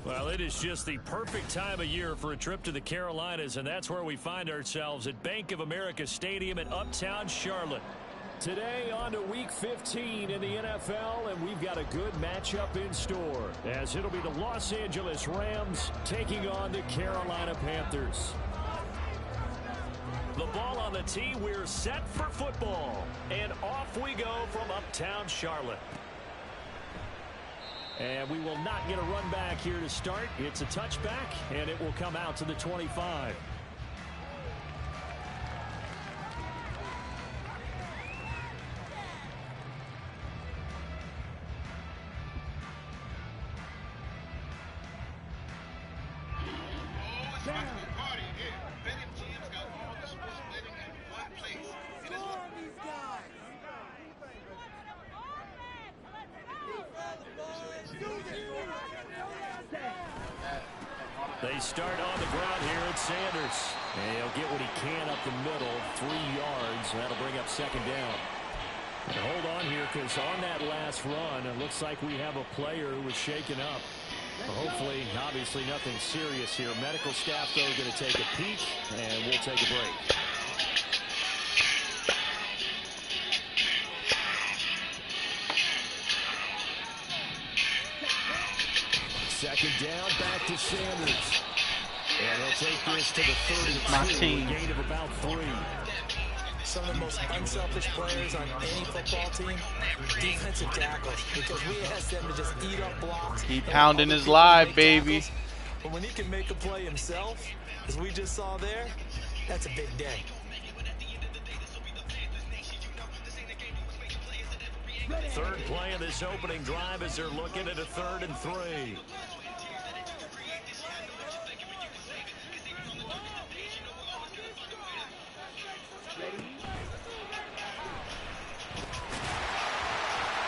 Well, it is just the perfect time of year for a trip to the Carolinas, and that's where we find ourselves at Bank of America Stadium in Uptown Charlotte. Today on to Week 15 in the NFL, and we've got a good matchup in store, as it'll be the Los Angeles Rams taking on the Carolina Panthers. The ball on the tee, we're set for football, and off we go from Uptown Charlotte. And we will not get a run back here to start. It's a touchback, and it will come out to the 25. They start on the ground here at Sanders. And he'll get what he can up the middle, 3 yards. That'll bring up second down. And hold on here, because on that last run, it looks like we have a player who was shaken up. Well, hopefully, obviously, nothing serious here. Medical staff, though, going to take a peek, and we'll take a break. Second down, back to Sanders. And he'll take this to the 32, a gain of about 3. Some of the most unselfish players on any football team, defensive tackles, because we ask them to just eat up blocks. Keep pounding his live, baby. Tackles. But when he can make a play himself, as we just saw there, that's a big day. Third play of this opening drive as they're looking at a 3rd and 3.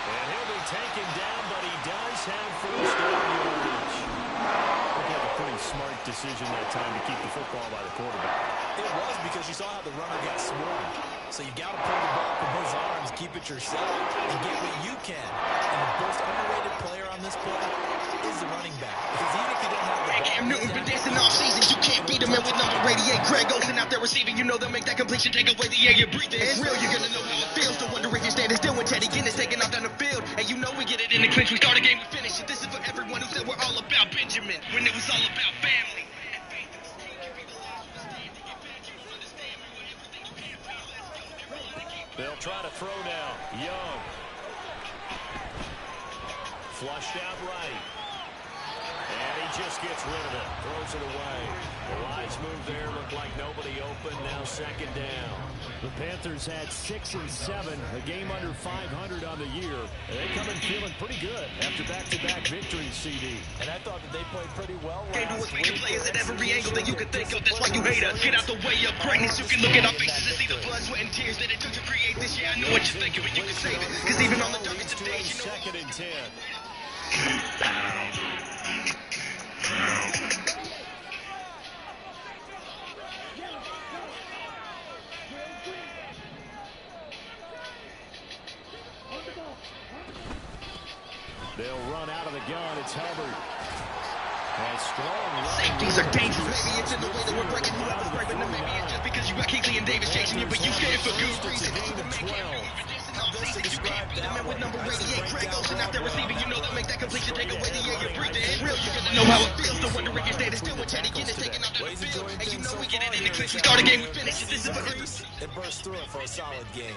And he'll be taken down, but he does have first down yardage. I think a pretty smart decision that time to keep the football by the quarterback. It was, because you saw how the runner got swarmed. So you got to pull the ball from his arms, keep it yourself, and get what you can. And the most underrated player on this play is the running back. Because even if you don't have the ball, Cam Newton been dancing off seasons. You can't beat him. And with number 88, Greg Olsen out there receiving, you know they'll make that completion, take away the air you're breathing. It's real. You're gonna know how it feels to wonder if you're standing still when Teddy Guinness taking off down the field. And you know we get it in the clinch. We start a game, we finish it. This is for everyone who said we're all about Benjamin when it was all about family. They'll try to throw now. Young. Flushed out right. And he just gets rid of it. Throws it away. The wise move there. Looked like nobody open. Now second down. The Panthers had 6 and 7. A game under 500 on the year. They come in feeling pretty good after back-to-back victories, CD. And I thought that they played pretty well Can't do last is make week. players at every angle that you can think of. That's why you hate us. Get out the way of greatness. You can look at our faces and see the blood, sweat, and tears that it took to create this year. I know what you're thinking, but you can save it. Because even on the darkest of days, you know. Second and 10. They'll run out of the gun. It's Hubbard. And strong Safeties are dangerous. Maybe it's in the way that we're breaking whoever's breaking them. Maybe it's just because you got Kingsley and Davis chasing you, but you scared for good reason. Gain of 12. You can't beat them. And with number 88, Greg Olsen out there receiving, you know they'll make that completion, take away the air you're breathing. It's real. You're gonna know how it feels to wonder if you're standing still when Teddy Guinness taking off down the field. And you know we get it in the clinch. We start a game, we finish it. This is for It burst through it for a solid game.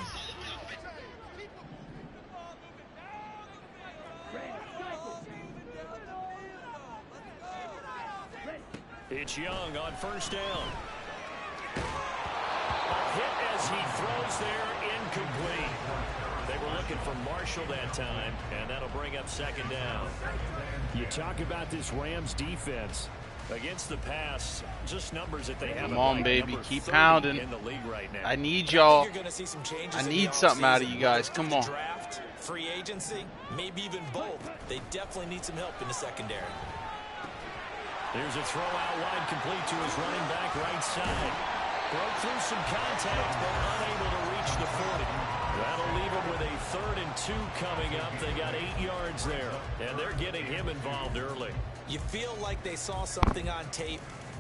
It's Young on first down. A hit as he throws there, incomplete. They were looking for Marshall that time, and that'll bring up second down. You talk about this Rams defense against the pass, just numbers that they have. Come on, baby, keep pounding. In the league right now. I need y'all. I need in something out of you offseason, guys. whether Come it's on. the draft, free agency, maybe even both. They definitely need some help in the secondary. There's a throw out wide, complete to his running back right side. Broke through some contact, but unable to reach the 40. That'll leave him with a 3rd and 2 coming up. They got 8 yards there, and they're getting him involved early. You feel like they saw something on tape,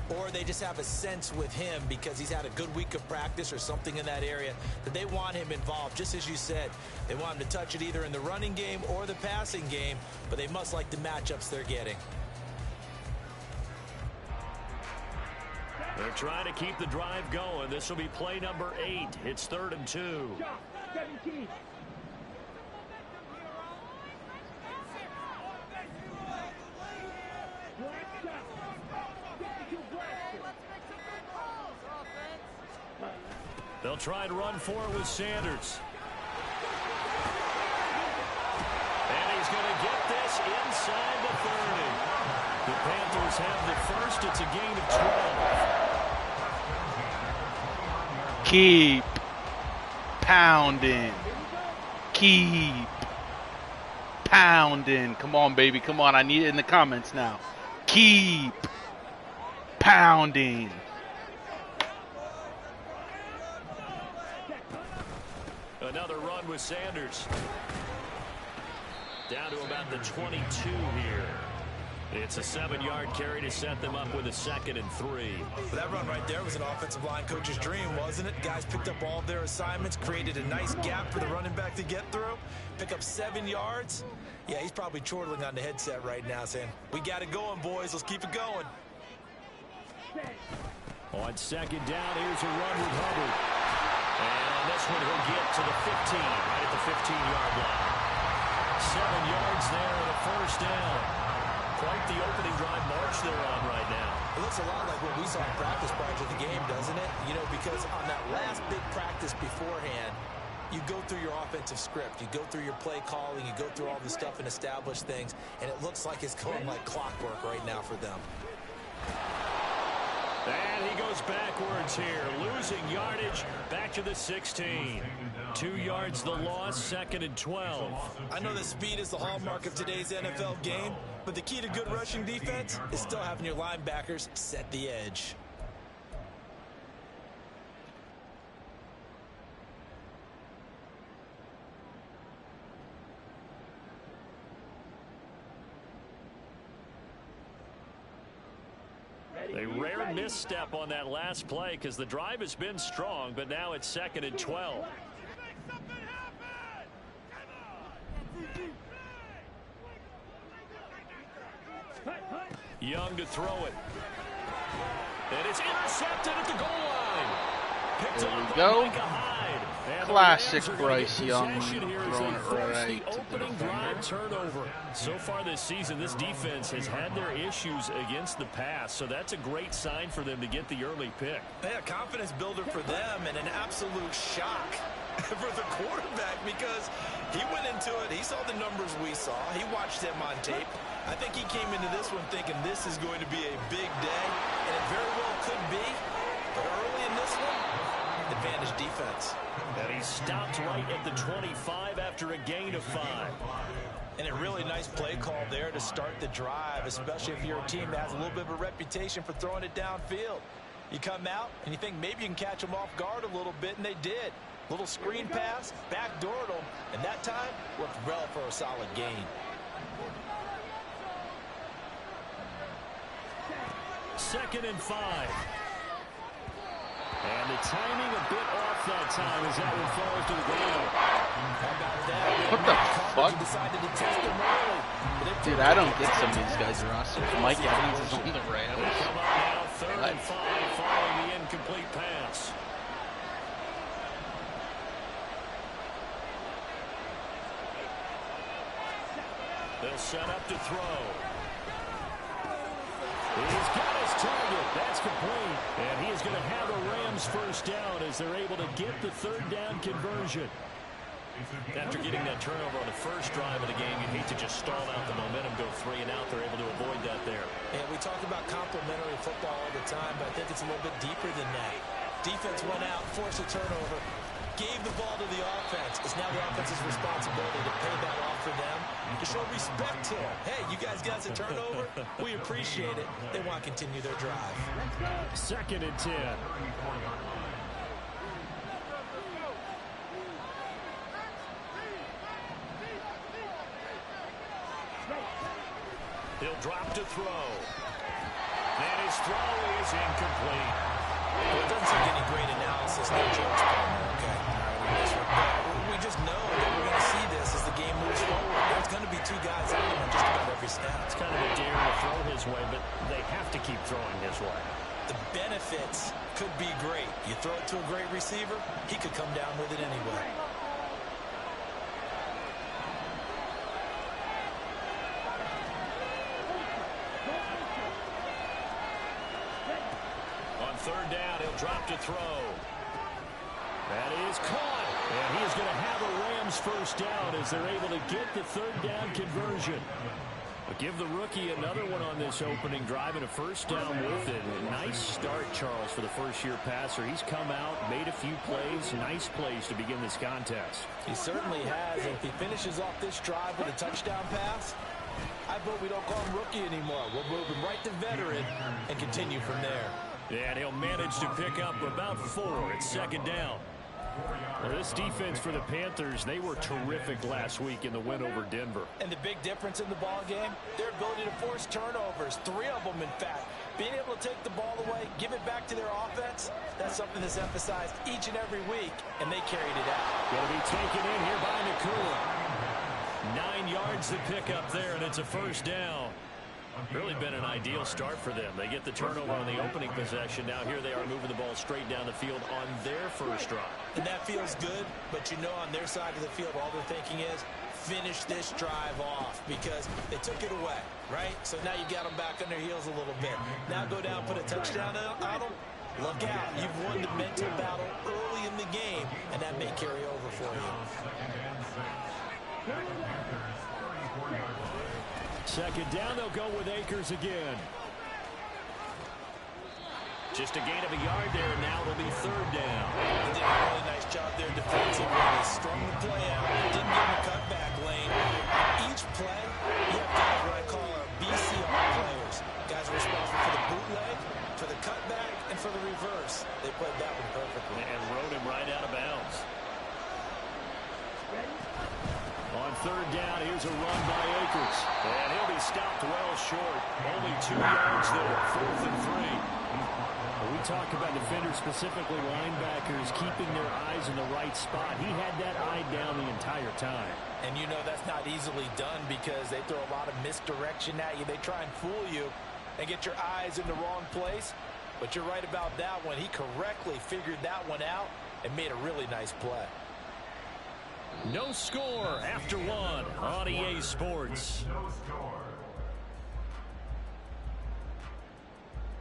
or they just have a sense with him because he's had a good week of practice or something in that area that they want him involved. Just as you said, they want him to touch it either in the running game or the passing game, but they must like the matchups they're getting. They're trying to keep the drive going. This will be play number 8. It's 3rd and 2. They'll try and run for it with Sanders. And he's going to get this inside the 30. The Panthers have the first. It's a gain of 12. Keep pounding. Keep pounding. Come on, baby. Come on. I need it in the comments now. Keep pounding. Another run with Sanders. Down to about the 22 here. It's a 7-yard carry to set them up with a 2nd and 3. That run right there was an offensive line coach's dream, wasn't it? Guys picked up all of their assignments, created a nice gap for the running back to get through, pick up 7 yards. Yeah, he's probably chortling on the headset right now saying, we got it going, boys. Let's keep it going. On 2nd down, here's a run with Hubbard. And on this one, he'll get to the 15, right at the 15-yard line. 7 yards there and a first down. Quite the opening drive march they're on right now. It looks a lot like what we saw in practice prior to the game, doesn't it? You know, because on that last big practice beforehand, you go through your offensive script. You go through your play calling. You go through all the stuff and establish things. And it looks like it's going like clockwork right now for them. And he goes backwards here, losing yardage back to the 16. 2 yards the loss, 2nd and 12. I know that speed is the hallmark of today's NFL game, but the key to good rushing defense is still having your linebackers set the edge. A rare misstep on that last play because the drive has been strong, but now it's 2nd and 12. Young to throw it. And it's intercepted at the goal line. Picked There off we by go. Micah Hyde. And Classic the Rams are gonna Bryce get Young possession here as throwing they it force right the to the opening drive turnover. So far this season, this defense has had their issues against the pass, so that's a great sign for them to get the early pick. Yeah, confidence builder for them and an absolute shock for the quarterback because he went into it. He saw the numbers we saw. He watched them on tape. I think he came into this one thinking this is going to be a big day, and it very well could be. But early in this one, advantage defense. And he stopped right at the 25 after a gain of 5. And a really nice play call there to start the drive, especially if you're a team that has a little bit of a reputation for throwing it downfield. You come out and you think maybe you can catch them off guard a little bit, and they did. Little screen pass, backdoored them, and that time worked well for a solid gain. Second and 5. And the timing a bit off that time as that one falls to the ground. What the fuck? Dude, I don't get some of these guys' rosters. Mike Evans is on the Rams. Come on now, 3rd and 5 following the incomplete pass. They'll set up to throw. He's got his target. That's complete. And he is going to have a Rams first down as they're able to get the 3rd down conversion. After getting that turnover on the first drive of the game, you hate to just stall out the momentum, go 3 and out. They're able to avoid that there. And we talk about complementary football all the time, but I think it's a little bit deeper than that. Defense went out, forced a turnover, gave the ball to the offense. It's now the offense's responsibility to pay that off for them, to show respect to them. Hey, you guys got us a turnover. We appreciate it. They want to continue their drive. 2nd and 10. He'll drop to throw. And his throw is incomplete. Well, it doesn't take any great analysis, no jokes, partner, okay? We just know that we're going to see this as the game moves forward. There's going to be two guys out on just about every snap. It's kind of a dare to throw his way, but they have to keep throwing his way. The benefits could be great. You throw it to a great receiver, he could come down with it anyway. On third down, he'll drop to throw. That is caught. And he is going to have a Rams first down as they're able to get the third down conversion. But give the rookie another one on this opening drive and a first down with it. A nice start, Charles, for the first-year passer. He's come out, made a few plays, nice plays to begin this contest. He certainly has. If he finishes off this drive with a touchdown pass, I vote we don't call him rookie anymore. We'll move him right to veteran and continue from there. Yeah, and he'll manage to pick up about 4 at second down. Well, this defense for the Panthers, they were terrific last week in the win over Denver. And the big difference in the ball game, their ability to force turnovers, 3 of them, in fact. Being able to take the ball away, give it back to their offense, that's something that's emphasized each and every week, and they carried it out. Going to be taken in here by Nakua. 9 yards to pick up there, and it's a first down. Really been an ideal start for them. They get the turnover on the opening possession. Now here they are moving the ball straight down the field on their first drive. And that feels good, but you know on their side of the field, all they're thinking is finish this drive off because they took it away, right? So now you got them back on their heels a little bit. Now go down, put a touchdown on them. Look out. You've won the mental battle early in the game, and that may carry over for you. Second down, they'll go with Akers again. Just a gain of a yard there, and now it'll be third down. They did a really nice job there defensively. They strung the play out. Didn't give him a cutback lane. Each play, you have guys what I call our BCR players. Guys are responsible for the bootleg, for the cutback, and for the reverse. They played that one perfectly. And rode him right out of bounds. On third down, here's a run by Akers. And he'll be stopped well short. Only 2 yards there, 4th and 3. We talk about defenders, specifically linebackers, keeping their eyes in the right spot. He had that eye down the entire time. And you know that's not easily done because they throw a lot of misdirection at you. They try and fool you and get your eyes in the wrong place. But you're right about that one. He correctly figured that one out and made a really nice play. No score after 1 on EA Sports.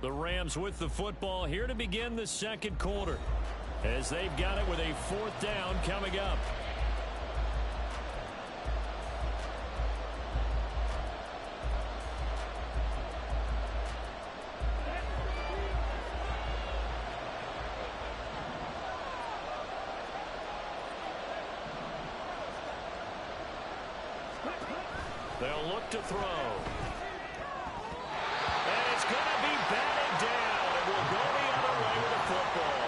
The Rams with the football here to begin the second quarter as they've got it with a 4th down coming up. They'll look to throw. And it's going to be batted down. It will go the other way with the football.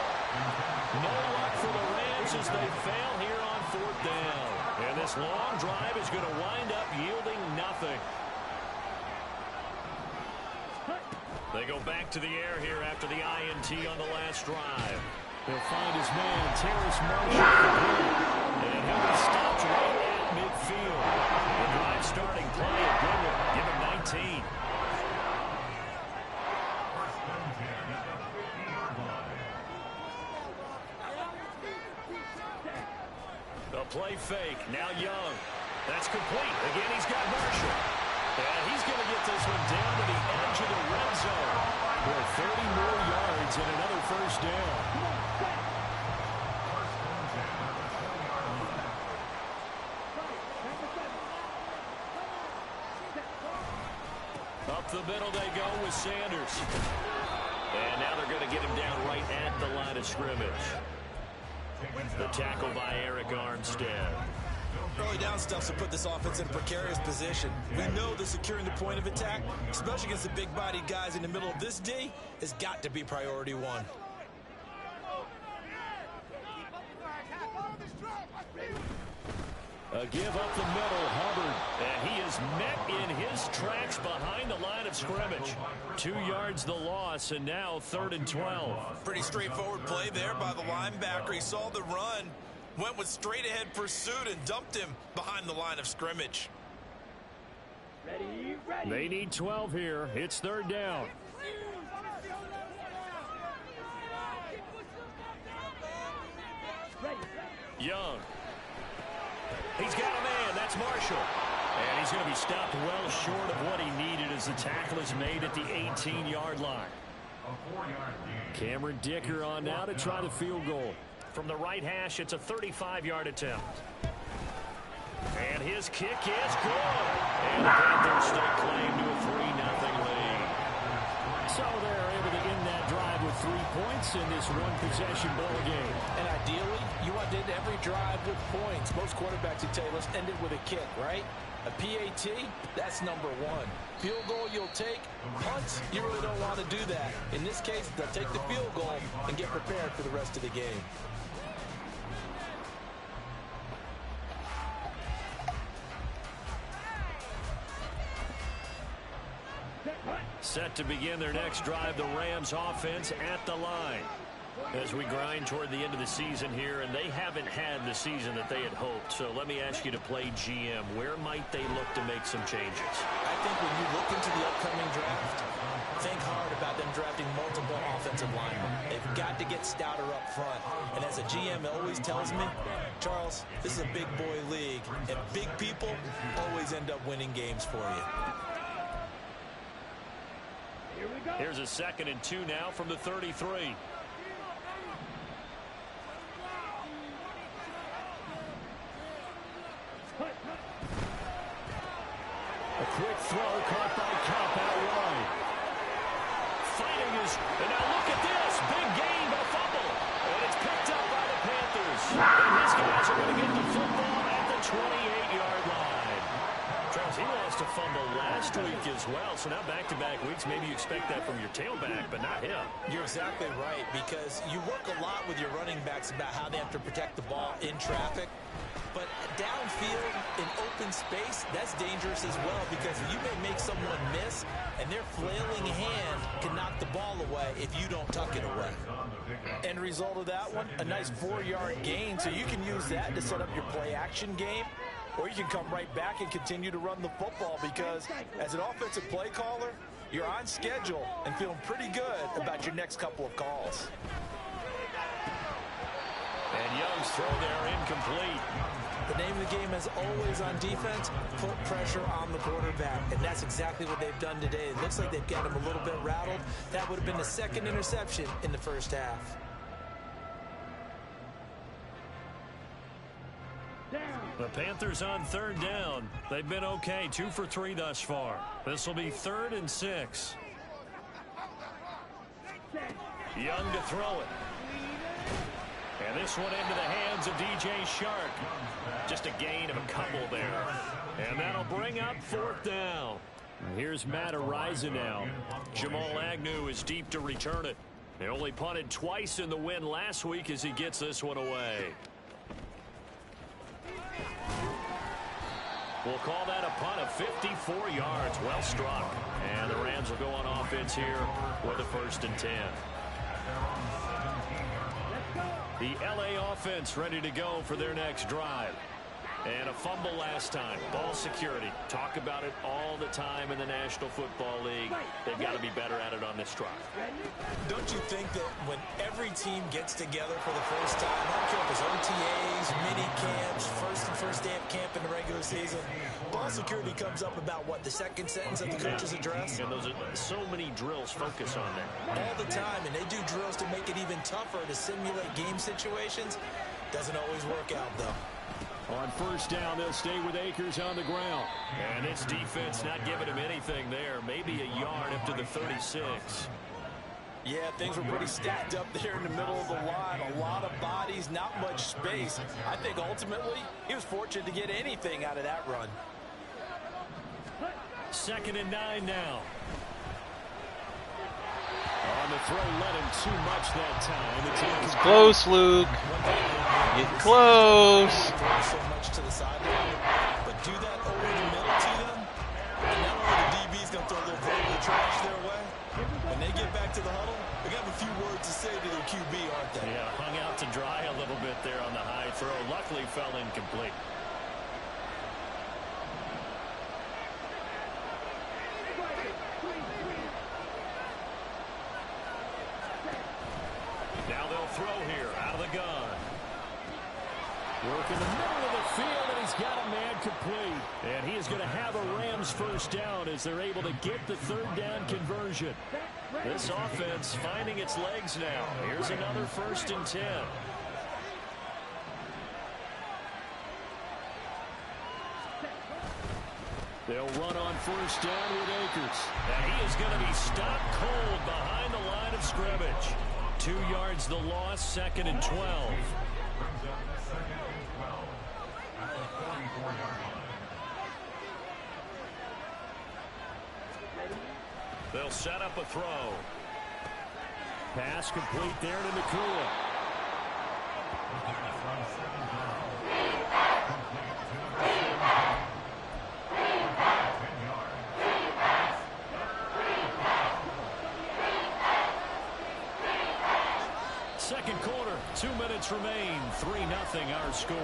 No luck for the Rams as they fail here on 4th down. And this long drive is going to wind up yielding nothing. They go back to the air here after the INT on the last drive. He'll find his man, Terrace Marshall. And he'll be stopped right at midfield. The drive starting play, a good one. Give him 19. The play fake. Now Young. That's complete. Again, he's got Marshall. And he's going to get this one down to the edge of the red zone. For 30 more yards and another first down. Up the middle they go with Sanders. And now they're going to get him down right at the line of scrimmage. The tackle by Eric Armstead. Early down stuff to put this offense in a precarious position. We know that securing the point of attack, especially against the big-bodied guys in the middle of this D, has got to be priority 1. A give up the middle, Hubbard. And he is met in his tracks behind the line of scrimmage. 2 yards the loss, and now 3rd and 12. Pretty straightforward play there by the linebacker. He saw the run, went with straight ahead pursuit, and dumped him behind the line of scrimmage. They need 12 here. It's 3rd down. Young. He's got a man. That's Marshall. And he's going to be stopped well short of what he needed as the tackle is made at the 18-yard line. Cameron Dicker on now to try the field goal. From the right hash, it's a 35-yard attempt. And his kick is good. And the Panthers stake claim to a 3-0 lead. So they're able to end that drive with 3 points in this one-possession ball game. And ideally, you want to end every drive with points. Most quarterbacks would tell you, let's end it with a kick, right? A PAT, that's number 1. Field goal you'll take. Punts, you really don't want to do that. In this case, they'll take the field goal and get prepared for the rest of the game. Set to begin their next drive, the Rams offense at the line. As we grind toward the end of the season here, and they haven't had the season that they had hoped. So let me ask you to play GM. Where might they look to make some changes? I think when you look into the upcoming draft, think hard about them drafting multiple offensive linemen. They've got to get stouter up front. And as a GM always tells me, Charles, this is a big boy league, and big people always end up winning games for you. Here's a 2nd and 2 now from the 33. A quick throw caught by Cup out wide. Fighting is, and now look at this. Big gain, but a fumble. And it's picked up by the Panthers. And his guys are going to get the football at the 28-yard line. Travis, he lost a fumble last week as well. So now back-to-back weeks, maybe you expect that from your tailback, but not him. You're exactly right, because you work a lot with your running backs about how they have to protect the ball in traffic. But downfield in open space, that's dangerous as well, because you may make someone miss, and their flailing hand can knock the ball away if you don't tuck it away. End result of that one, a nice 4-yard gain, so you can use that to set up your play-action game, or you can come right back and continue to run the football, because as an offensive play caller, you're on schedule and feeling pretty good about your next couple of calls. And Young's throw there incomplete. The name of the game is always on defense, put pressure on the quarterback, and that's exactly what they've done today. It looks like they've got him a little bit rattled. That would have been the 2nd interception in the first half. The Panthers on 3rd down. They've been okay, 2 for 3 thus far. This will be 3rd and 6. Young to throw it. And this one into the hands of DJ Shark. Just a gain of a couple there. And that'll bring up 4th down. Here's Matt Ariza now. Jamal Agnew is deep to return it. They only punted twice in the win last week as he gets this one away. We'll call that a punt of 54 yards. Well struck. And the Rams will go on offense here with a 1st and 10. The LA offense ready to go for their next drive. And a fumble last time. Ball security. Talk about it all the time in the National Football League. They've got to be better at it on this drive. Don't you think that when every team gets together for the first time, I don't care if it's OTAs, mini camps, first day of camp in the regular season, ball security comes up about, what, the 2nd sentence of the coach's address? And those are so many drills focus on that. All the time, and they do drills to make it even tougher to simulate game situations. Doesn't always work out, though. On 1st down, they'll stay with Akers on the ground. And this defense not giving him anything there. Maybe a yard up to the 36. Yeah, things were pretty stacked up there in the middle of the line. A lot of bodies, not much space. I think ultimately he was fortunate to get anything out of that run. 2nd and 9 now. On the throw, let him too much that time. The team It's close, Luke. Get close. So much to the sideline. do that over the middle to them, and not only the DB's going to throw a little verbal trash their way, when they get back to the huddle, they're going to have a few words to say to their QB, aren't they? Yeah, hung out to dry a little bit there on the high throw. Luckily fell incomplete. Now they'll throw here out of the gun. Work in the middle of the field, and he's got a man complete. And he is going to have a Rams first down as they're able to get the third down conversion. This offense finding its legs now. Here's another 1st and 10. They'll run on 1st down with Akers. And he is going to be stopped cold behind the line of scrimmage. 2 yards the loss, 2nd and 12. They'll set up a throw. Pass complete there to Nakua. Second quarter, 2 minutes remain. 3-0 our score.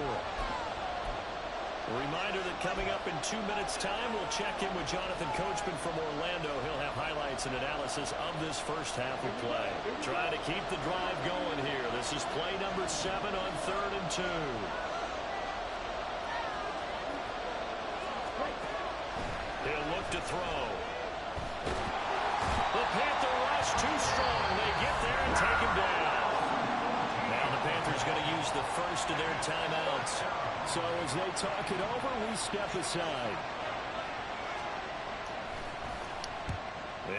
A reminder that coming up in 2 minutes' time, we'll check in with Jonathan Coachman from Orlando. He'll have highlights and analysis of this first half of play. Trying to keep the drive going here. This is play number 7 on 3rd and 2. He'll look to throw. The Panther rush too strong. They get there and take him down. Now the Panthers going to use the first of their timeouts. So as they talk it over, we step aside.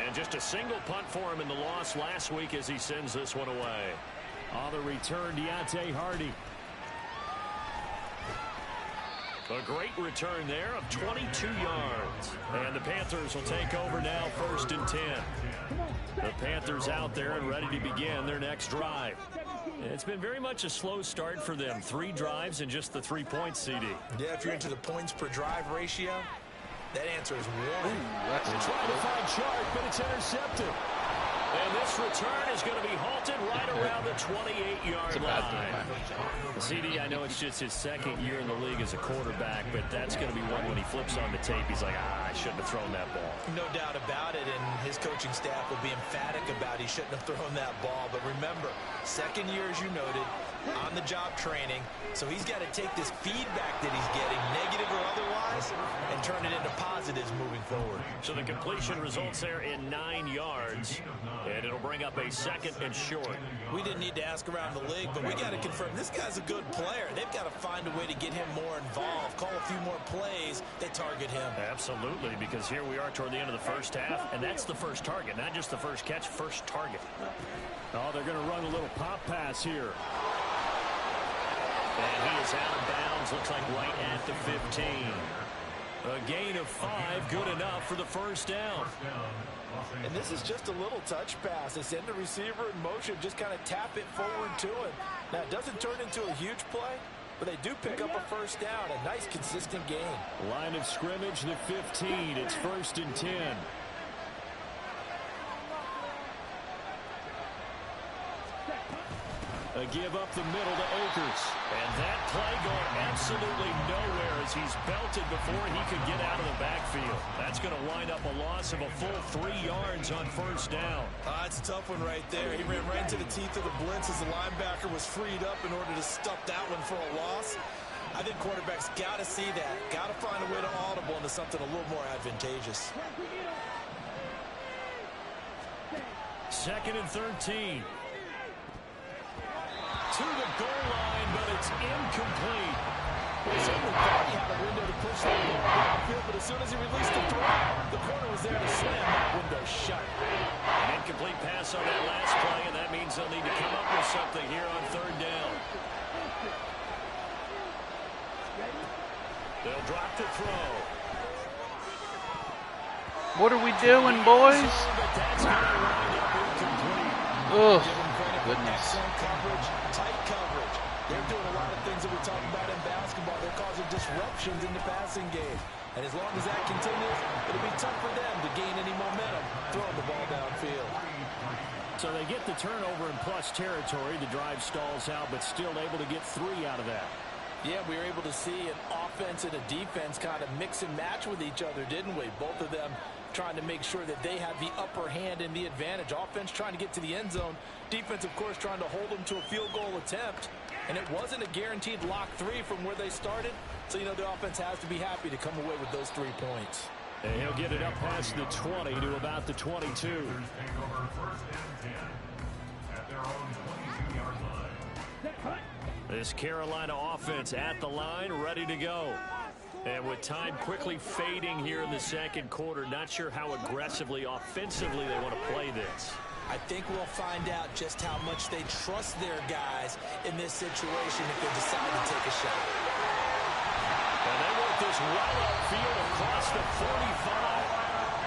And just a single punt for him in the loss last week as he sends this one away. On the return, Deontay Hardy. A great return there of 22 yards. And the Panthers will take over now, 1st and 10. The Panthers out there and ready to begin their next drive. It's been very much a slow start for them. 3 drives and just the 3 points, CD. Yeah, if you're into the points per drive ratio, that answer is 1. They're trying to find Chark, but it's intercepted. And this return is going to be halted right around the 28-yard line. CD, I know it's just his 2nd year in the league as a quarterback, but that's going to be one when he flips on the tape. He's like, I shouldn't have thrown that ball. No doubt about it, and his coaching staff will be emphatic about he shouldn't have thrown that ball. But remember, 2nd year, as you noted, on-the-job training, so he's got to take this feedback that he's getting, negative or otherwise, and turn it into positives moving forward. So the completion results there in 9 yards, and it'll bring up a 2nd and short. We didn't need to ask around the league, but we got to confirm this guy's a good player. They've got to find a way to get him more involved, call a few more plays that target him. Absolutely, because here we are toward the end of the first half, and that's the first target, not just the first catch, first target. Oh, they're going to run a little pop pass here. And he is out of bounds, looks like right at the 15. A gain of 5, good enough for the first down. And this is just a little touch pass. They send the receiver in motion, just kind of tap it forward to him. Now, it doesn't turn into a huge play, but they do pick up a first down, a nice, consistent gain. Line of scrimmage, the 15. It's 1st and 10. A give up the middle to Akers. And that play going absolutely nowhere as he's belted before he could get out of the backfield. That's going to wind up a loss of a full 3 yards on 1st down. It's a tough one right there. He ran right into the teeth of the blitz as the linebacker was freed up in order to stop that one for a loss. I think quarterbacks got to see that. Got to find a way to audible into something a little more advantageous. 2nd and 13. To the goal line, but it's incomplete. He certainly thought he had a window to push that ball downfield, but as soon as he released the throw, the corner was there to slam that window shut. An incomplete pass on that last play, and that means they'll need to come up with something here on 3rd down. They'll drop the throw. What are we doing, boys? Oh, Oh, goodness. Excellent coverage, tight coverage. They're doing a lot of things that we talk about in basketball. They're causing disruptions in the passing game. And as long as that continues, it'll be tough for them to gain any momentum throwing the ball downfield. So they get the turnover in plus territory. The drive stalls out, but still able to get 3 out of that. Yeah, we were able to see an offense and a defense kind of mix and match with each other, didn't we? Both of them trying to make sure that they have the upper hand and the advantage. Offense trying to get to the end zone. Defense, of course, trying to hold them to a field goal attempt. And it wasn't a guaranteed lock 3 from where they started. So, you know, the offense has to be happy to come away with those 3 points. And he'll get it up past the 20 to about the 22. This Carolina offense at the line, ready to go. And with time quickly fading here in the second quarter, not sure how aggressively, offensively they want to play this. I think we'll find out just how much they trust their guys in this situation if they decide to take a shot. And they want this well upfield across the 45.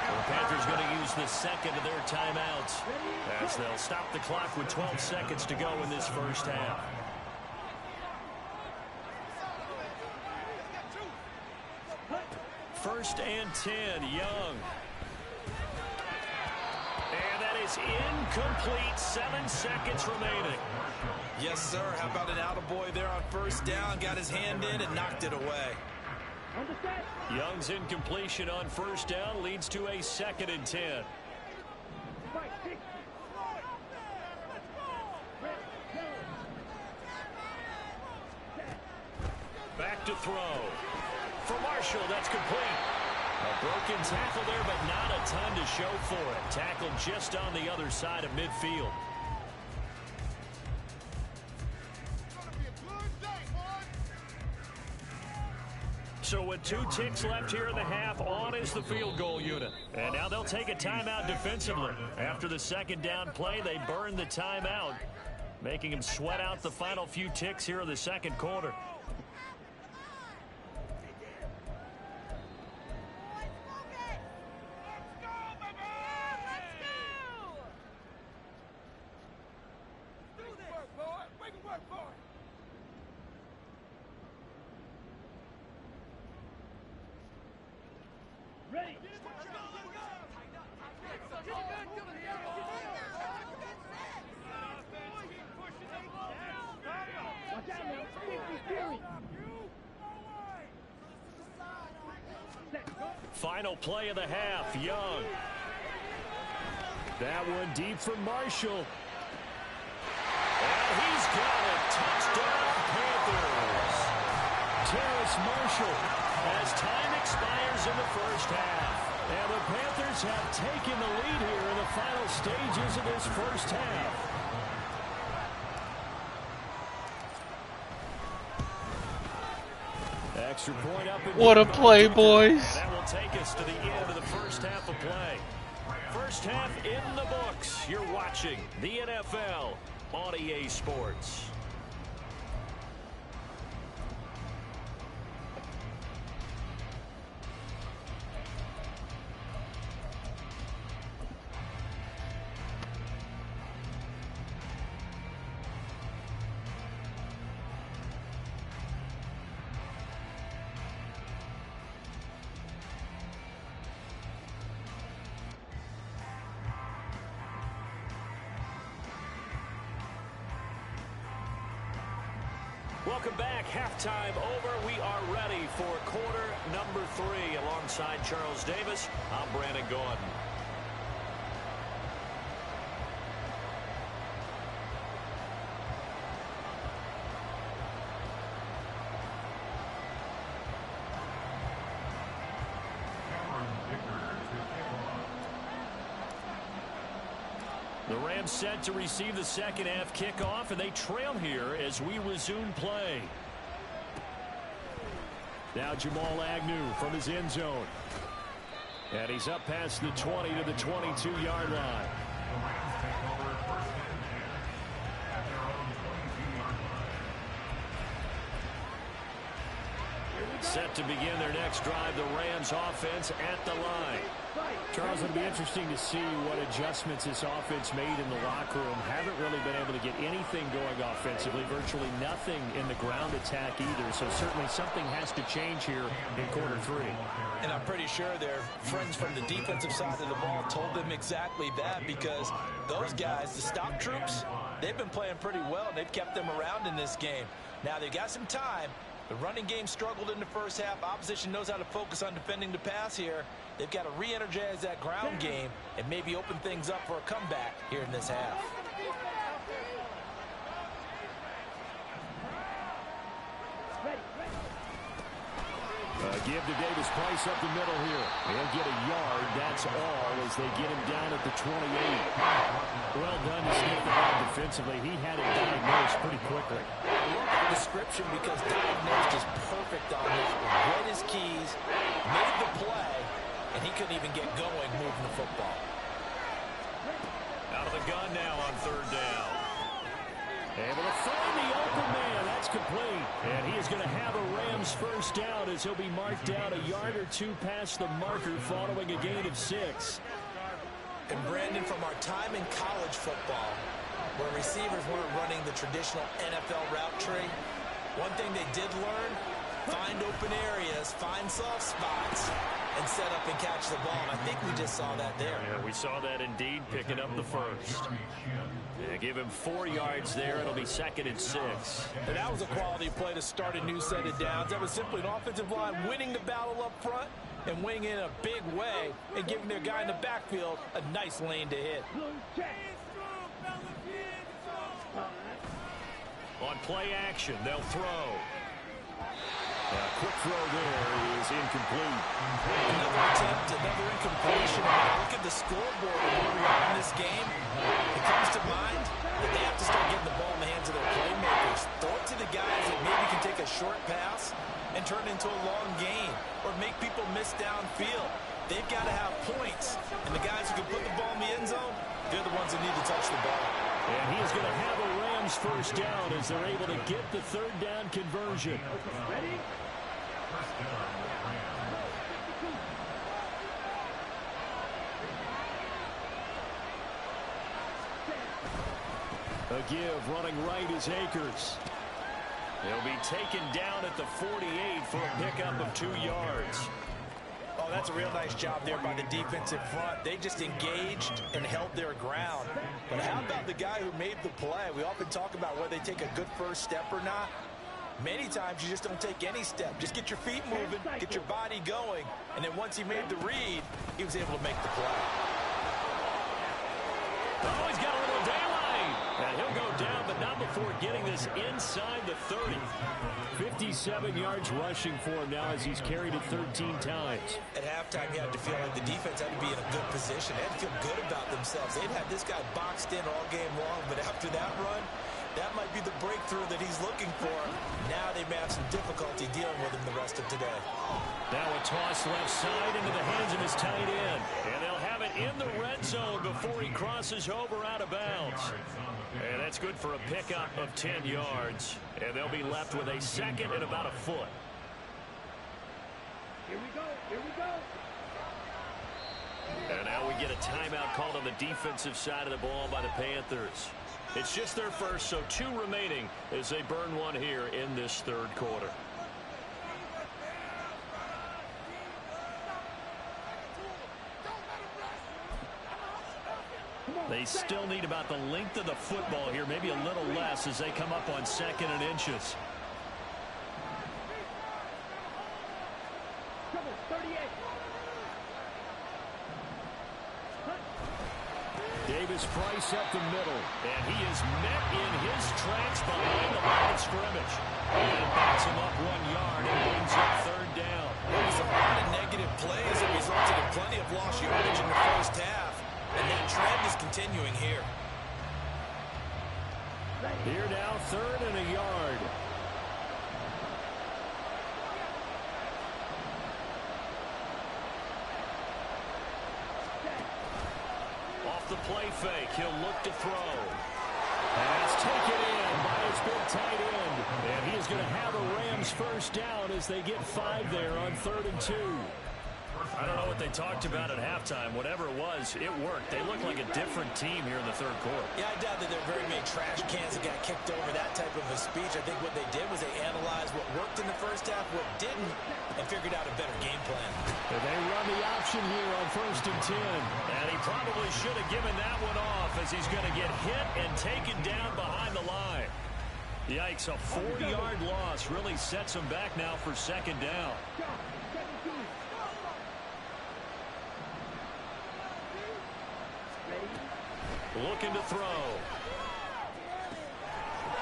The Panthers going to use the second of their timeouts as they'll stop the clock with 12 seconds to go in this first half. First and 10, Young. And that is incomplete. 7 seconds remaining. Yes, sir. How about an attaboy there on first down? Got his hand in and knocked it away. Young's incompletion on first down leads to a 2nd and 10. Back to throw. For Marshall, that's complete. A broken tackle there, but not a ton to show for it. Tackled just on the other side of midfield. So with 2 ticks left here in the half, on is the field goal unit. And now they'll take a timeout defensively. After the second down play, they burn the timeout, making them sweat out the final few ticks here in the second quarter. Final play of the half, Young. That one deep for Marshall. And he's got a touchdown, Panthers. Terrace Marshall as time expires in the first half. And the Panthers have taken the lead here in the final stages of this first half. Extra point up. What a play, boys. That will take us to the end of the first half of play. First half in the books. You're watching the NFL on EA Sports. Welcome back. Halftime over. We are ready for quarter number 3. Alongside Charles Davis, I'm Brandon Gordon. The Rams set to receive the second half kickoff, and they trail here as we resume play. Now Jamal Agnew from his end zone. And he's up past the 20 to the 22-yard line. Here we Set to begin their next drive, the Rams offense at the line. Charles, it'll be interesting to see what adjustments this offense made in the locker room. Haven't really been able to get anything going offensively, virtually nothing in the ground attack either. So certainly something has to change here in quarter three. And I'm pretty sure their friends from the defensive side of the ball told them exactly that, because those guys, the stop troops, they've been playing pretty well. They've kept them around in this game. Now they've got some time. The running game struggled in the first half. Opposition knows how to focus on defending the pass here. They've got to re-energize that ground game and maybe open things up for a comeback here in this half. Give to Davis Price up the middle here. He'll get a yard. That's all as they get him down at the 28. Well done to sniff the ball defensively. He had it diagnosed pretty quickly. I love the description because diagnosed is perfect on this one. Read his keys, made the play, and he couldn't even get going moving the football. Out of the gun now on third down. Able to find the open man. That's complete. And he is going to have a Rams first down as he'll be marked down a yard or two past the marker following a gain of 6. And Brandon, from our time in college football, where receivers weren't running the traditional NFL route tree, one thing they did learn, find open areas, find soft spots, and set up and catch the ball. And I think we just saw that there. Yeah, we saw that indeed, picking up the first. Yeah, give him 4 yards there. It'll be 2nd and 6. And that was a quality play to start a new set of downs. That was simply an offensive line winning the battle up front and winning in a big way and giving their guy in the backfield a nice lane to hit. On play action, they'll throw. A quick throw there is incomplete. Another attempt, another incompletion. When I look at the scoreboard and where we are in this game, it comes to mind that they have to start getting the ball in the hands of their playmakers. Throw it to the guys that maybe can take a short pass and turn it into a long gain or make people miss downfield. They've got to have points, and the guys who can put the ball in the end zone, they're the ones that need to touch the ball. And he is going to have a Rams first down as they're able to get the third down conversion. Ready? A give, running right is Akers. He'll be taken down at the 48 for a pickup of 2 yards. Oh, that's a real nice job there by the defensive front. They just engaged and held their ground. But how about the guy who made the play? We often talk about whether they take a good first step or not. Many times you just don't take any step. Just get your feet moving, get your body going, and then once he made the read, he was able to make the play. Oh, he's got a little daylight. And he'll go down, but not before getting this inside the 30. 57 yards rushing for him now as he's carried it 13 times. At halftime, you had to feel like the defense had to be in a good position. They had to feel good about themselves. They'd had this guy boxed in all game long, but after that run, that might be the breakthrough that he's looking for. Now they may have some difficulty dealing with him the rest of today. Now a toss left side into the hands of his tight end. And they'll have it in the red zone before he crosses over out of bounds. And that's good for a pickup of 10 yards. And they'll be left with a 2nd and about a foot. Here we go. Here we go. And now we get a timeout called on the defensive side of the ball by the Panthers. It's just their first, so 2 remaining as they burn one here in this third quarter. They still need about the length of the football here, maybe a little less as they come up on 2nd and inches. Trouble, 38. Davis Price up the middle, and he is met in his tracks behind the line of scrimmage. And backs him up 1 yard and brings up third down. There was a lot of negative plays that resulted in plenty of lost yardage in the first half, and that trend is continuing here. Here now, 3rd and a yard. Off the play fake, he'll look to throw. That's taken in by his big tight end. And he is going to have a Rams first down as they get 5 there on 3rd and 2. I don't know what they talked about at halftime. Whatever it was, it worked. They look like a different team here in the 3rd quarter. Yeah, I doubt that there are very many trash cans that got kicked over, that type of a speech. I think what they did was they analyzed what worked in the first half, what didn't, and figured out a better game plan. And they run the option here on 1st and 10. And he probably should have given that one off as he's going to get hit and taken down behind the line. Yikes, a 4-yard loss really sets him back now for 2nd down. Looking to throw.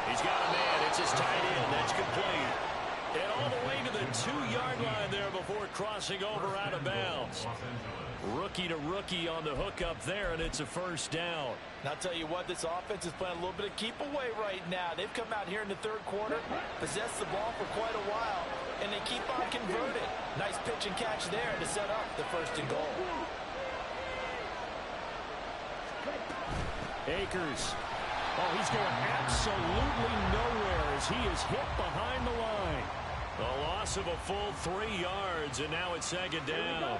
He's got a man. It's his tight end. That's complete. And all the way to the 2-yard line there before crossing over out of bounds. Rookie to rookie on the hook up there, and it's a 1st down. And I'll tell you what, this offense is playing a little bit of keep away right now. They've come out here in the 3rd quarter, possessed the ball for quite a while, and they keep on converting. Nice pitch and catch there to set up the 1st and goal. Akers. Oh, he's going absolutely nowhere as he is hit behind the line. A loss of a full 3 yards, and now it's 2nd down.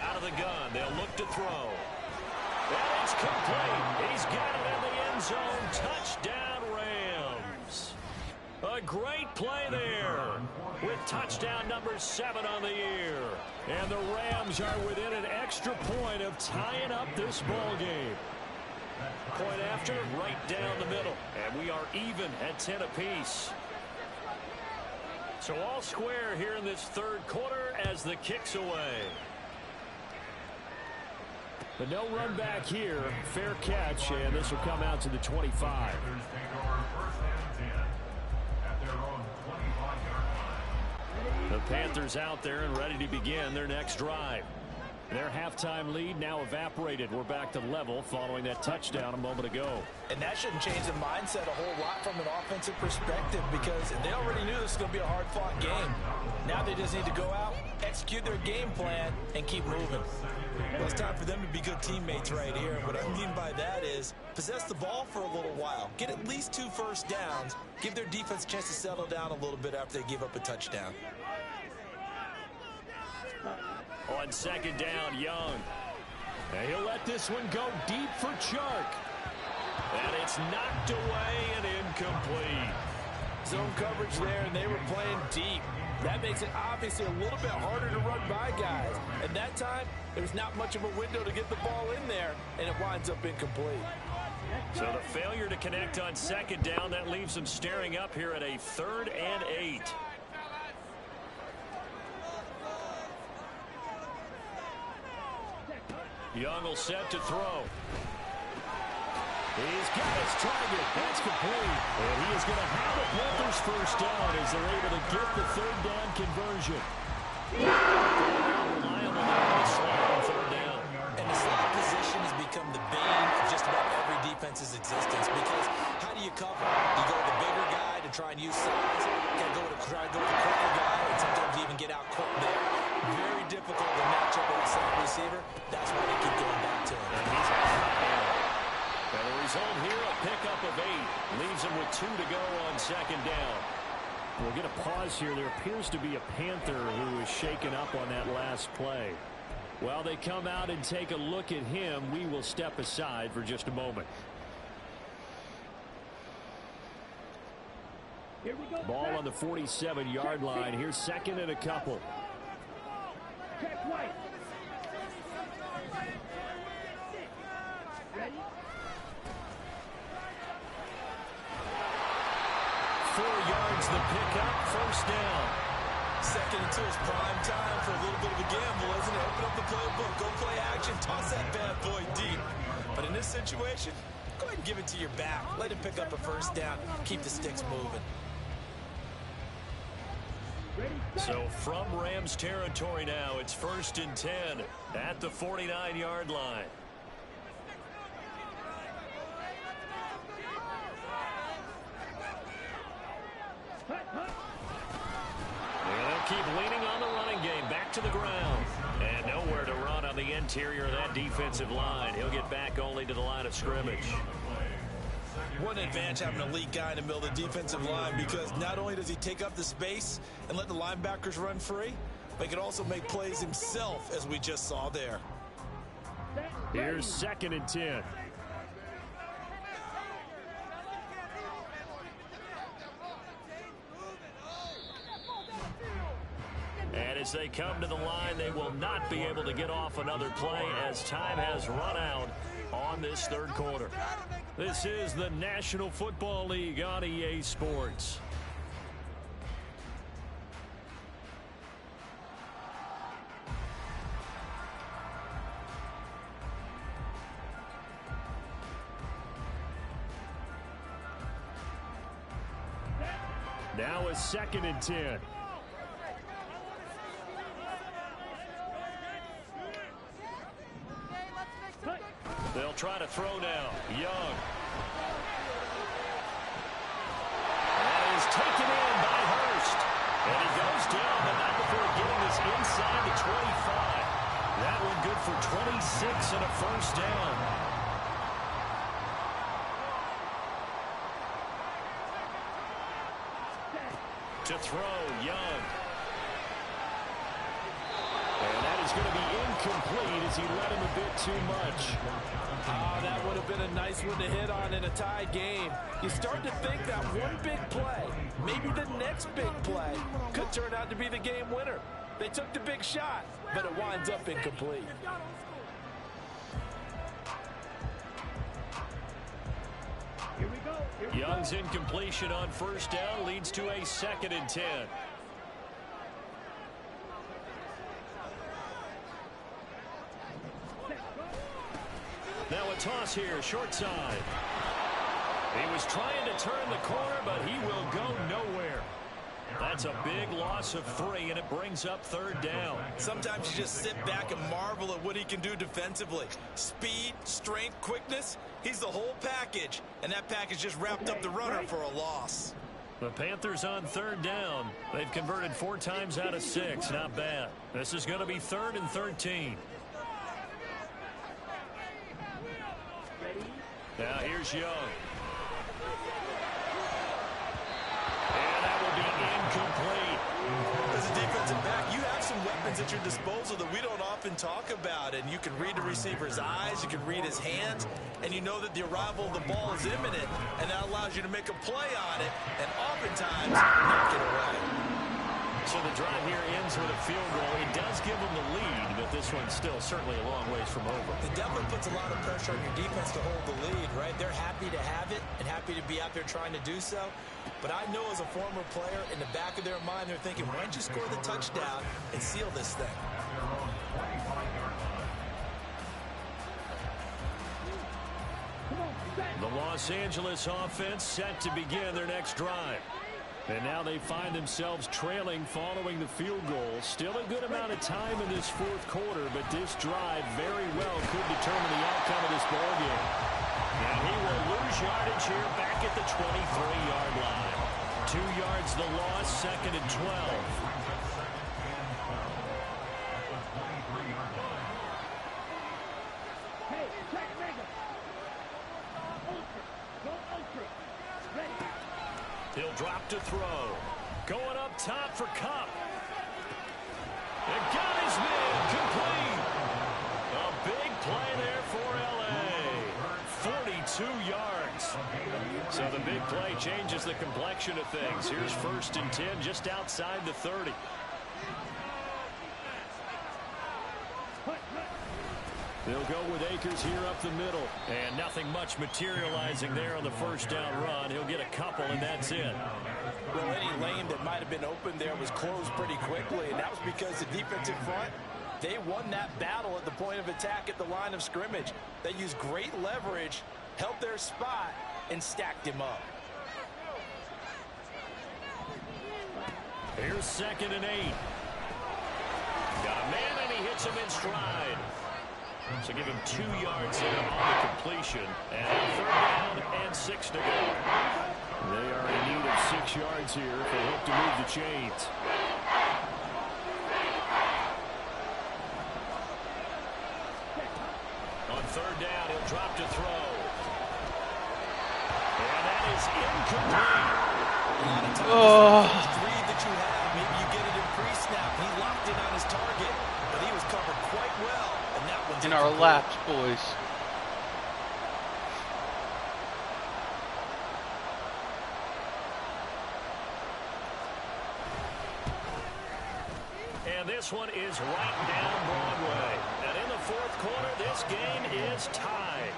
Out of the gun, they'll look to throw. And it's complete. He's got it in the end zone. Touchdown, Rams. A great play there with touchdown number 7 on the year. And the Rams are within an extra point of tying up this ball game. Point after, right down the middle. And we are even at 10 apiece. So all square here in this 3rd quarter as the kick's away. But no run back here. Fair catch, and this will come out to the 25. The Panthers out there and ready to begin their next drive. Their halftime lead now evaporated. We're back to level following that touchdown a moment ago. And that shouldn't change the mindset a whole lot from an offensive perspective because they already knew this was going to be a hard-fought game. Now they just need to go out, execute their game plan, and keep moving. Well, it's time for them to be good teammates right here. What I mean by that is possess the ball for a little while. Get at least 2 first downs. Give their defense a chance to settle down a little bit after they give up a touchdown. On 2nd down, Young. And he'll let this one go deep for Chark. And it's knocked away and incomplete. Zone coverage there, and they were playing deep. That makes it obviously a little bit harder to run by guys. And that time, there's not much of a window to get the ball in there, and it winds up incomplete. So the failure to connect on 2nd down, that leaves them staring up here at a 3rd and 8. Young will set to throw. He's got his target. That's complete. And he is going to have the Panthers first down as they're able to get the 3rd down conversion. Rely on the slot on 3rd down. And the slot position has become the bane of just about every defense's existence because how do you cover? You go to the bigger guy to try and use size. You got to try to go to the quicker guy, and sometimes you even get out quick there. Very difficult to match up with a slot receiver. That's why they keep going back to him. And he's and the result here, a pickup of 8. Leaves him with 2 to go on 2nd down. We'll get a pause here. There appears to be a Panther who is shaken up on that last play. While they come out and take a look at him, we will step aside for just a moment. Here we go. Ball on the 47-yard line. Here's 2nd and a couple. Check right. Ready? 4 yards the pickup, 1st down. 2nd and 2 is prime time for a little bit of a gamble, isn't it? Open up the playbook, go play action, toss that bad boy deep. But in this situation, go ahead and give it to your back. Let him pick up a 1st down, keep the sticks moving. So from Rams territory now, it's 1st and 10 at the 49-yard line. And the ground. And nowhere to run on the interior of that defensive line. He'll get back only to the line of scrimmage. What an advantage having an elite guy in the middle of the defensive line, because not only does he take up the space and let the linebackers run free, but he can also make plays himself, as we just saw there. Here's 2nd and 10. And as they come to the line, they will not be able to get off another play as time has run out on this 3rd quarter. This is the National Football League on EA Sports. Now it's 2nd and 10. They'll try to throw now. Young. That is taken in by Hurst. And he goes down, but not before getting this inside the 25. That one good for 26 and a first down. To throw, Young. And that is going to be incomplete as he let him a bit too much. That would have been a nice one to hit on in a tie game. You start to think that one big play, maybe the next big play, could turn out to be the game winner. They took the big shot, but it winds up incomplete. Here we go. Young's incompletion on first down leads to a 2nd and 10. Now a toss here, short side. He was trying to turn the corner, but he will go nowhere. That's a big loss of 3, and it brings up 3rd down. Sometimes you just sit back and marvel at what he can do defensively. Speed, strength, quickness, he's the whole package. And that package just wrapped up the runner for a loss. The Panthers on 3rd down. They've converted 4 times out of 6. Not bad. This is going to be 3rd and 13. Now here's Young. And that will be incomplete. As a defensive back, you have some weapons at your disposal that we don't often talk about. And you can read the receiver's eyes, you can read his hands, and you know that the arrival of the ball is imminent, and that allows you to make a play on it, and oftentimes knock it away. So the drive here ends with a field goal. It does give them the lead, but this one's still certainly a long ways from over. It definitely puts a lot of pressure on your defense to hold the lead, right? They're happy to have it and happy to be out there trying to do so. But I know as a former player, in the back of their mind, they're thinking, why don't you score the touchdown and seal this thing? The Los Angeles offense set to begin their next drive. And now they find themselves trailing following the field goal. Still a good amount of time in this 4th quarter, but this drive very well could determine the outcome of this ballgame. And he will lose yardage here back at the 23-yard line. 2 yards the loss, 2nd and 12. He'll drop to throw. Going up top for Cup. And got his man complete. A big play there for L.A. 42 yards. So the big play changes the complexion of things. Here's 1st and 10 just outside the 30. They'll go with Akers here up the middle. And nothing much materializing there on the first down run. He'll get a couple, and that's it. Well, any lane that might have been open there was closed pretty quickly, and that was because the defensive front, they won that battle at the point of attack at the line of scrimmage. They used great leverage, held their spot, and stacked him up. Here's 2nd and 8. Got a man, and he hits him in stride. So give him 2 yards there on the completion. And 3rd down and 6 to go. They are in need of 6 yards here if they hope to move the chains. down. He'll drop to throw. And that is incomplete. A lot of times, the first read that you have, maybe you get it in pre-snap. He locked in on his target, but he was covered quite well. And that one's in our laps, boys. And this one is right down Broadway. And in the fourth quarter, this game is tied.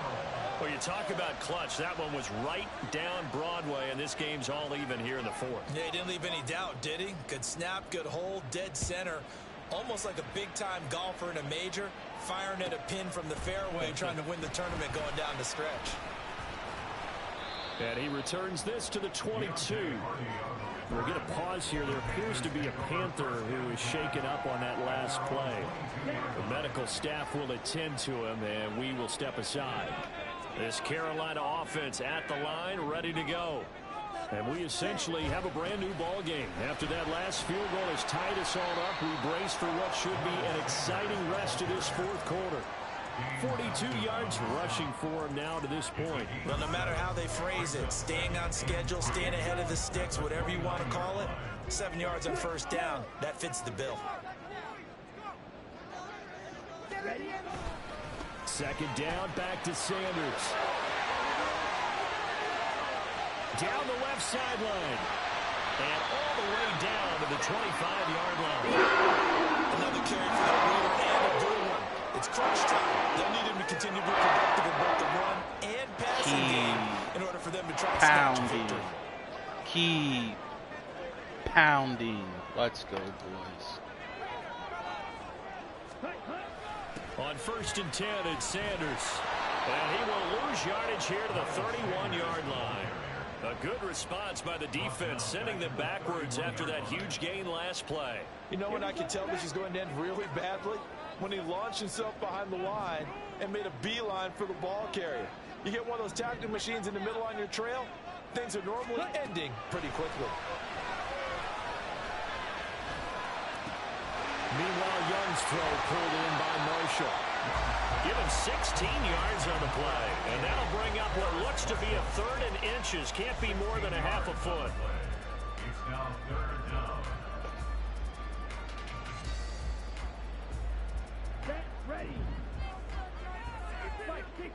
Well, you talk about clutch. That one was right down Broadway, and this game's all even here in the fourth. Yeah, he didn't leave any doubt, did he? Good snap, good hold, dead center. Almost like a big-time golfer in a major, firing at a pin from the fairway, trying to win the tournament going down the stretch. And he returns this to the 22. We'll get a pause here. There appears to be a Panther who is shaken up on that last play. The medical staff will attend to him, and we will step aside. This Carolina offense at the line, ready to go. And we essentially have a brand new ball game. After that last field goal has tied us all up, we brace for what should be an exciting rest of this fourth quarter. 42 yards rushing for him now to this point. Well, no matter how they phrase it, staying on schedule, staying ahead of the sticks, whatever you want to call it, 7 yards on first down, that fits the bill. Second down, back to Sanders. Down the left sideline. And all the way down to the 25-yard line. Another carry for that leader and a good one. It's crunch time. They'll need him to continue to be productive in both the run and passing game in order for them to try to snatch a victory. Keep pounding. Let's go, boys. On 1st and 10, it's Sanders. And he will lose yardage here to the 31-yard line. A good response by the defense, sending them backwards after that huge gain last play. You know when I could tell this is going to end really badly? When he launched himself behind the line and made a beeline for the ball carrier. You get one of those tackling machines in the middle on your trail, things are normally ending pretty quickly. Meanwhile, Young's throw pulled in by Marshall. Give him 16 yards on the play. And that'll bring up what looks to be a 3rd and inches. Can't be more than a half a foot. It's now 3rd down. Set, ready. Fight, kick.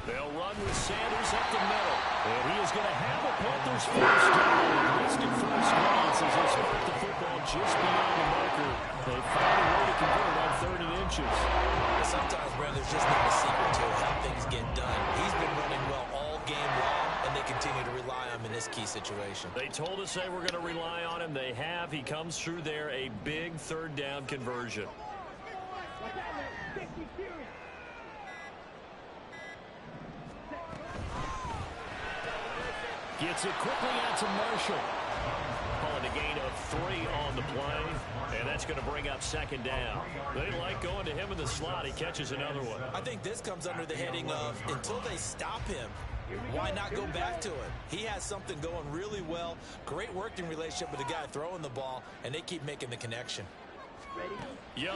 They'll run with Sanders up the middle. And he is going to have a Panthers first down. Wasted first pass as they spot the football just beyond the marker. They found a way to convert on 3rd and inches. Sometimes, Brad, there's just not a secret to how things get done. He's been running well all game long, and they continue to rely on him in this key situation. They told us they were going to rely on him. They have. He comes through there, a big 3rd down conversion. Gets it quickly out to Marshall. Calling a gain of 3 on the play, and that's going to bring up 2nd down. They like going to him in the slot. He catches another one. I think this comes under the heading of until they stop him, why not go back to it? He has something going really well, great working relationship with the guy throwing the ball, and they keep making the connection. Young.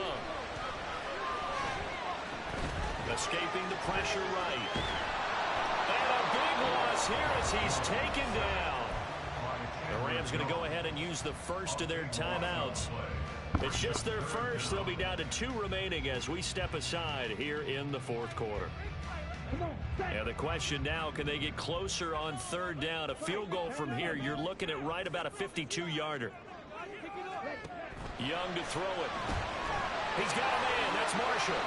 Escaping the pressure right. And a big loss here as he's taken down. The Rams going to go ahead and use the first of their timeouts. It's just their first. They'll be down to 2 remaining as we step aside here in the fourth quarter. And the question now, can they get closer on 3rd down? A field goal from here, you're looking at right about a 52-yarder. Young to throw it. He's got a man. That's Marshall.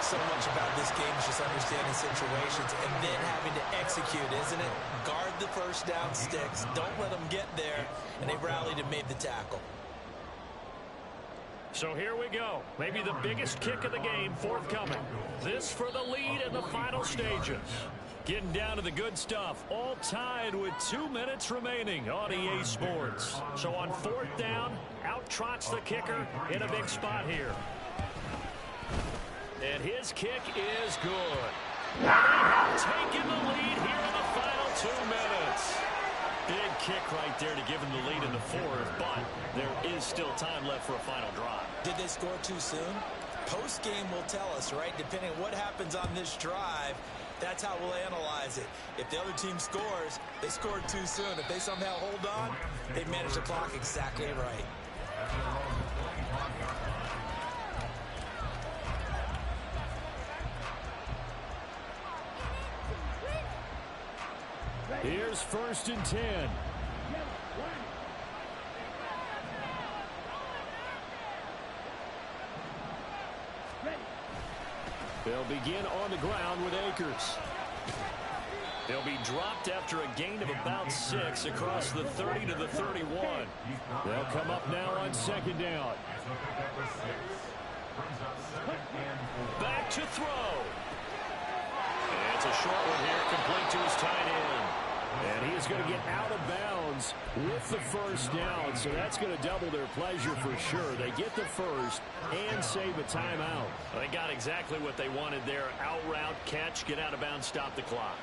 So much about this game is just understanding situations and then having to execute, isn't it? Guard the first down sticks. Don't let them get there. And they rallied and made the tackle. So here we go. Maybe the biggest kick of the game forthcoming. This for the lead in the final stages. Getting down to the good stuff. All tied with 2 minutes remaining on EA Sports. So on 4th down, out trots the kicker in a big spot here. And his kick is good. And they have taken the lead here in the final 2 minutes. Big kick right there to give them the lead in the fourth, but there is still time left for a final drive. Did they score too soon? Post-game will tell us, right? Depending on what happens on this drive, that's how we'll analyze it. If the other team scores, they scored too soon. If they somehow hold on, they manage the clock exactly right. Here's 1st and 10. They'll begin on the ground with Akers. They'll be dropped after a gain of about 6 across the 30 to the 31. They'll come up now on 2nd down. Back to throw. And it's a short one here, complete to his tight end. And he is going to get out of bounds with the 1st down, so that's going to double their pleasure for sure. They get the first and save a timeout. They got exactly what they wanted there. Out route, catch, get out of bounds, stop the clock.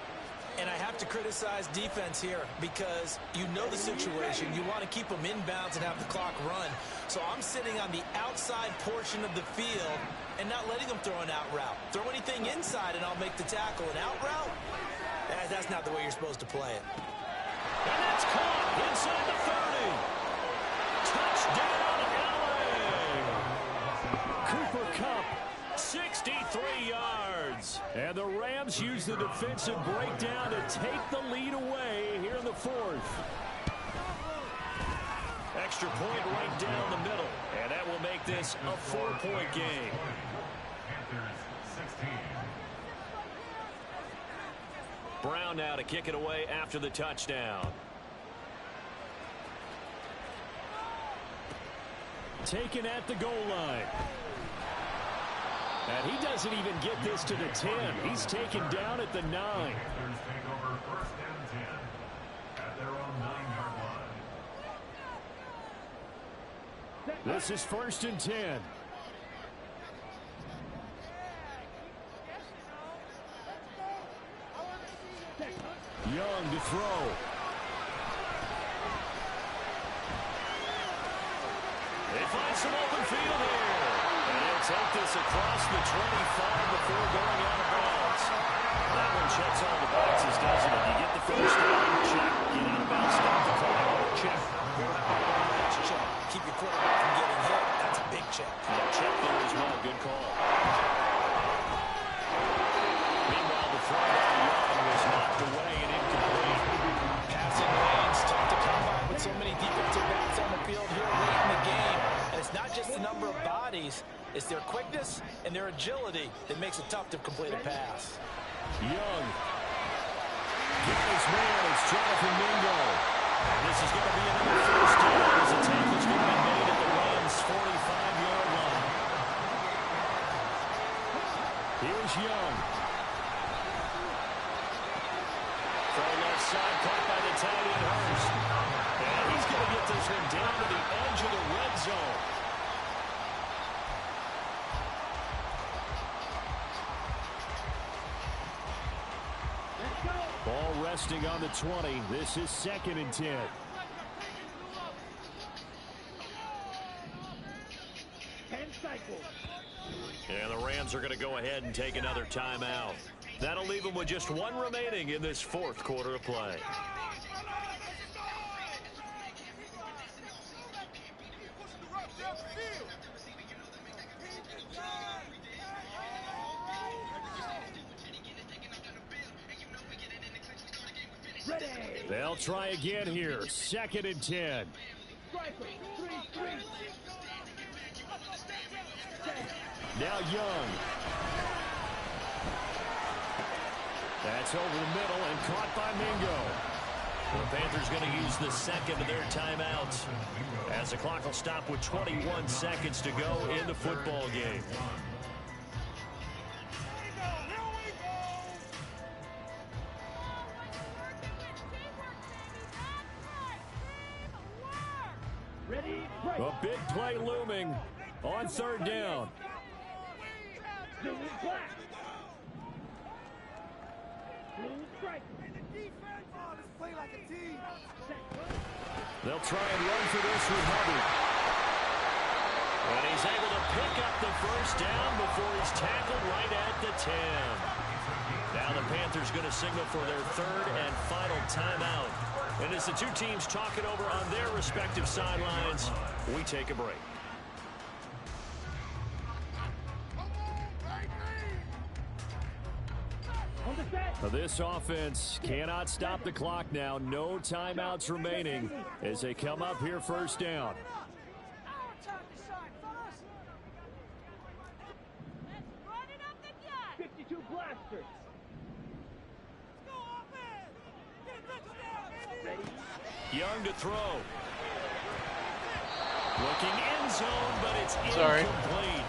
And I have to criticize defense here because you know the situation. You want to keep them inbounds and have the clock run. So I'm sitting on the outside portion of the field and not letting them throw an out route. Throw anything inside and I'll make the tackle. An out route? That's not the way you're supposed to play it. And that's caught inside the 30. Touchdown, LA! Cooper Kupp, 63 yards. And the Rams use the defensive breakdown to take the lead away here in the 4th. Extra point right down the middle. And that will make this a 4-point game. Brown now to kick it away after the touchdown. Taken at the goal line. And he doesn't even get this to the 10. He's taken down at the 9. This is 1st and 10. Young to throw. They find some open field here. And they'll take this across the 25 before going out of bounds. That one checks all the boxes, doesn't it? You get the first down, check. Get out of bounds, stop the clock, check. That's a check. Keep your quarterback from getting hit. That's a big check. Yeah, check there as well. Good call. Meanwhile, the throw by Young was knocked away and incomplete. Passing lanes, tough to come by with so many defensive backs on the field here late in the game. And it's not just the number of bodies, it's their quickness and their agility that makes it tough to complete a pass. Young. Got his man. It's Jonathan Mingo. This is going to be another first down as the tackle's going to be made at the Rams' 45-yard line. Here's Young. From left side, caught by the tight end Hurst. And he's going to get this one down to the edge of the red zone. Ball resting on the 20. This is 2nd and 10. And the Rams are going to go ahead and take another timeout. That'll leave them with just one remaining in this 4th quarter of play. They'll try again here. 2nd and 10. Now Young. That's over the middle and caught by Mingo. The Panthers going to use the second of their timeouts as the clock will stop with 21 seconds to go in the football game. A big play looming on 3rd down. They'll try and run for this with Hubbard. And he's able to pick up the first down before he's tackled right at the 10. Now the Panthers going to signal for their third and final timeout. And as the two teams talk it over on their respective sidelines, we take a break. This offense cannot stop the clock now. No timeouts remaining as they come up here first down. Young to throw. Looking end zone, but it's incomplete.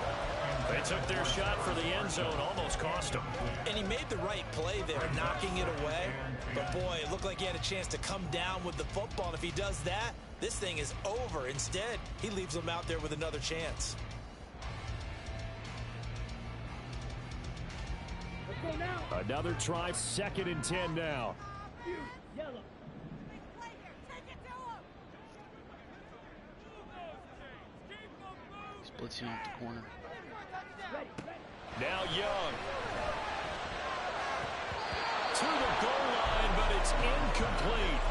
They took their shot for the end zone, almost cost him. And he made the right play there, knocking it away. But, boy, it looked like he had a chance to come down with the football. And if he does that, this thing is over. Instead, he leaves him out there with another chance. Another try, 2nd and 10 now. Splits you off the corner. Now Young. To the goal line, but it's incomplete.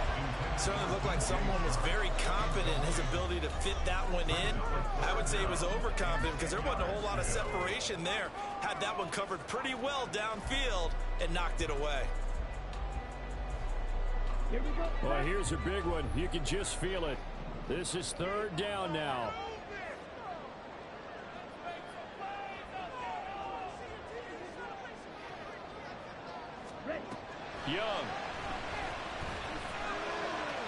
Certainly looked like someone was very confident in his ability to fit that one in. I would say he was overconfident because there wasn't a whole lot of separation there. Had that one covered pretty well downfield and knocked it away. Well, here's a big one. You can just feel it. This is 3rd down now. Young.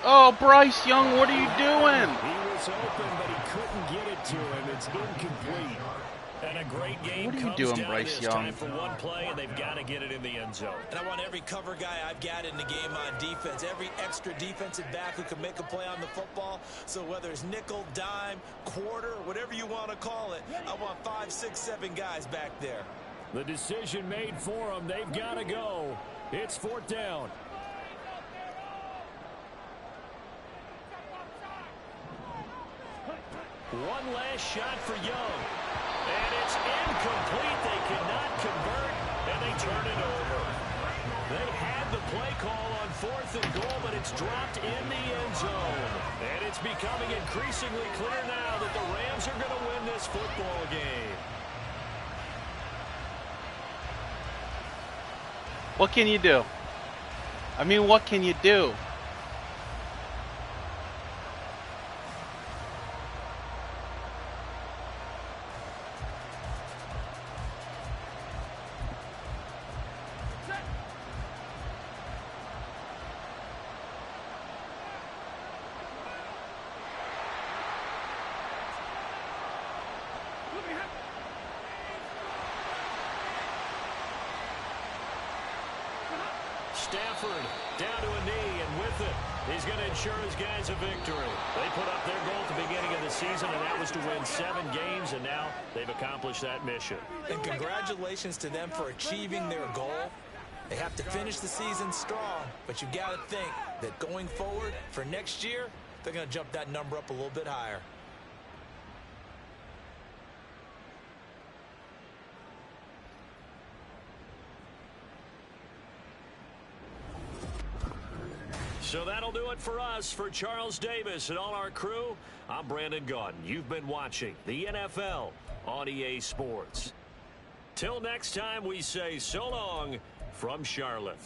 Oh, Bryce Young, what are you doing? He was open, but he couldn't get it to him. It's incomplete. And a great game What are you comes doing, down Bryce this Young? time for one play, and they've got to get it in the end zone. And I want every cover guy I've got in the game on defense, every extra defensive back who can make a play on the football. So whether it's nickel, dime, quarter, whatever you want to call it, I want 5, 6, 7 guys back there. The decision made for them. They've got to go. It's 4th down. One last shot for Young. And it's incomplete. They cannot convert, and they turn it over. They had the play call on 4th and goal, but it's dropped in the end zone. And it's becoming increasingly clear now that the Rams are going to win this football game. What can you do? I mean, what can you do? Stafford down to a knee, and with it, he's going to ensure his guys a victory. They put up their goal at the beginning of the season, and that was to win 7 games, and now they've accomplished that mission. And congratulations to them for achieving their goal. They have to finish the season strong, but you got to think that going forward for next year, they're going to jump that number up a little bit higher. So that'll do it for us. For Charles Davis and all our crew, I'm Brandon Gaudin. You've been watching the NFL on EA Sports. Till next time, we say so long from Charlotte.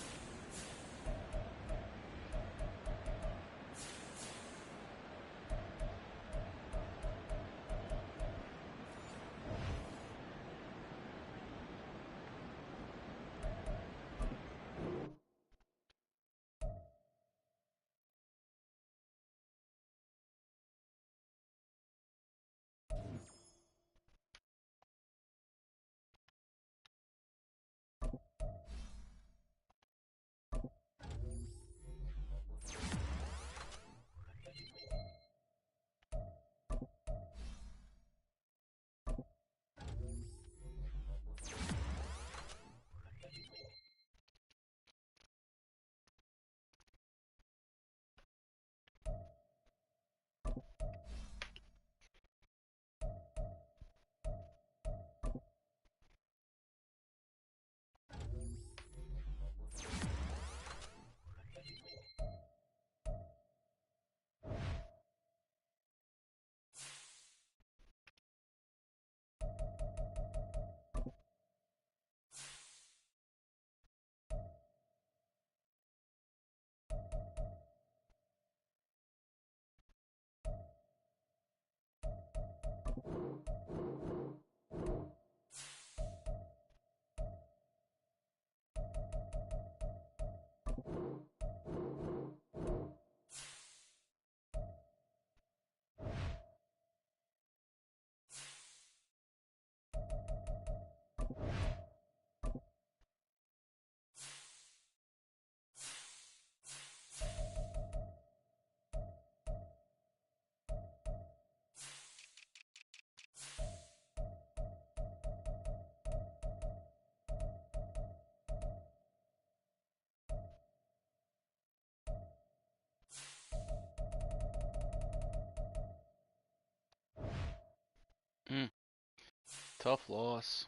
Tough loss.